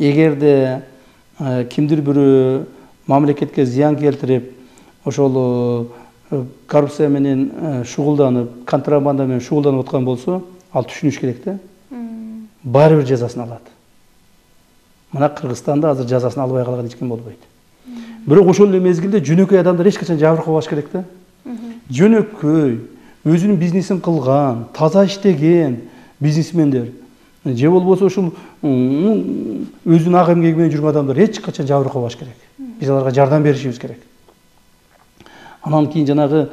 эгерде кимдир бирөө мамлекетке зыян келтирип, ошол коррупция менен шугулданып, контрабанда менен шугулданып аткан болсо, ал түшүнүш керек да. Баары бир жазасын алат. Мына Кыргызстанда азыр жазасын албай калган эч ким болбойт. Бирок ошол эле мезгилде жөнөкөй адамдар эч качан жабыркабаш керек да. Жөнөкөй, өзүнүн бизнесин кылган, таза иштеген бизнесмендер же болбосо ушул өзүнүн ак эмгеги менен жүргөн адамдар эч качан жабыркабаш керек. Биз аларга жардам беришибиз керек. Анан кийин жанагы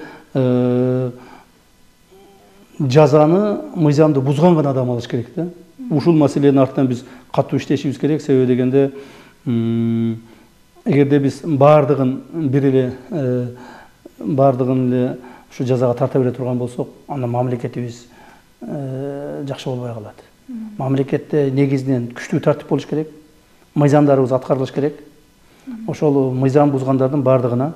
жазаны, мыйзамды бузган гана адам алыш керек да. Ушул маселенин артынан биз катуу иштешибиз керек. Себеби дегенде, эгерде биз баардыгын бир эле ушу жазага тарта бере турган болсок, анда мамлекетибиз жакшы болбой калат. Мамлекетте негизинен күчтүү тартип болуш керек. Мыйзамдарыбыз аткарылыш керек. Ошол мыйзам бузгандардын баардыгына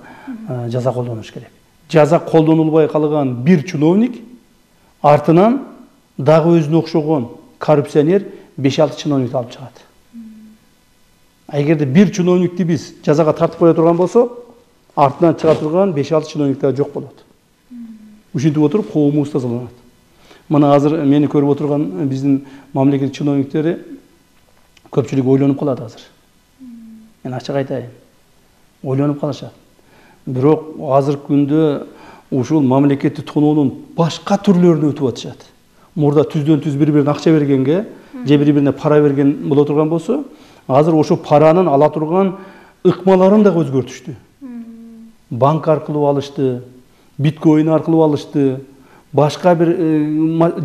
жаза колдонуш керек. Жаза колдонулбай калган бир чиновник артынан дагы өзүнө окшогон коррупционер 5-6 чиновникти алып чыгат. Эгерде бир чиновникти биз жазага тартып кое турган болсок, артынан чыга турган 5-6 чиновниктер жок болот. Ушинтип отуруп коомубуз тазаланат. Мына азыр мени көрүп отурган биздин мамлекет чиновниктери көпчүлүк ойлонуп калат азыр. Мен ачык айтайын. Ойлонуп калышат. Бирок азыркы күндө ушул мамлекетти тоноонун башка түрлөрүнө өтүп атышат. Мурда түздөн түз бири-бирине акча бергенге, же бири-бирине пара берген боло турган болсо, азыр ошо паранын ала турган ыкмаларын дагы өзгөртүштү. Банк аркылуу алышты, биткоин аркылуу алышты, башка бир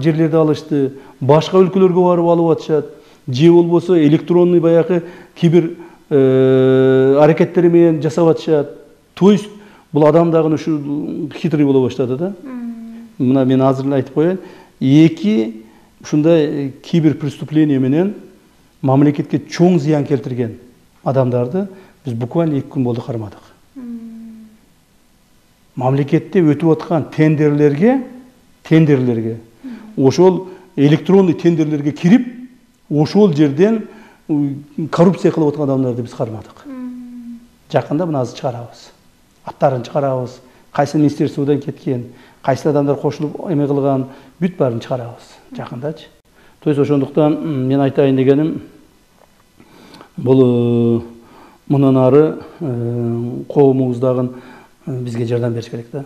жерлерде алышты, башка өлкөлөргө барып алып атышат, же болбосо электронный баягы кибер аракеттери менен жасап атышат. То есть бул адам дагы ушу хитрый боло баштады да. Мына мен азыр эле айтып коеюн, эки ушундай кибер преступление менен мамлекетке чоң зыян келтирген адамдарды биз буквально 2 күн болду кармадык. Мамлекетте өтүп аткан тендерлерге ошол электронный тендерлерге кирип, ошол жерден коррупция кылып аткан адамдарды биз кармадык. Жакында мына азыр чыгарабыз. Аттарын чыгарабыз, кайсы министерстводон кеткен, кайсы адамдар кошулуп эме кылган, бүт баарын чыгарабыз жакындачы. То есть ошондуктан мен айтайын дегеним, бул мындан ары коомубуздагы бизге жардам бериш керек да.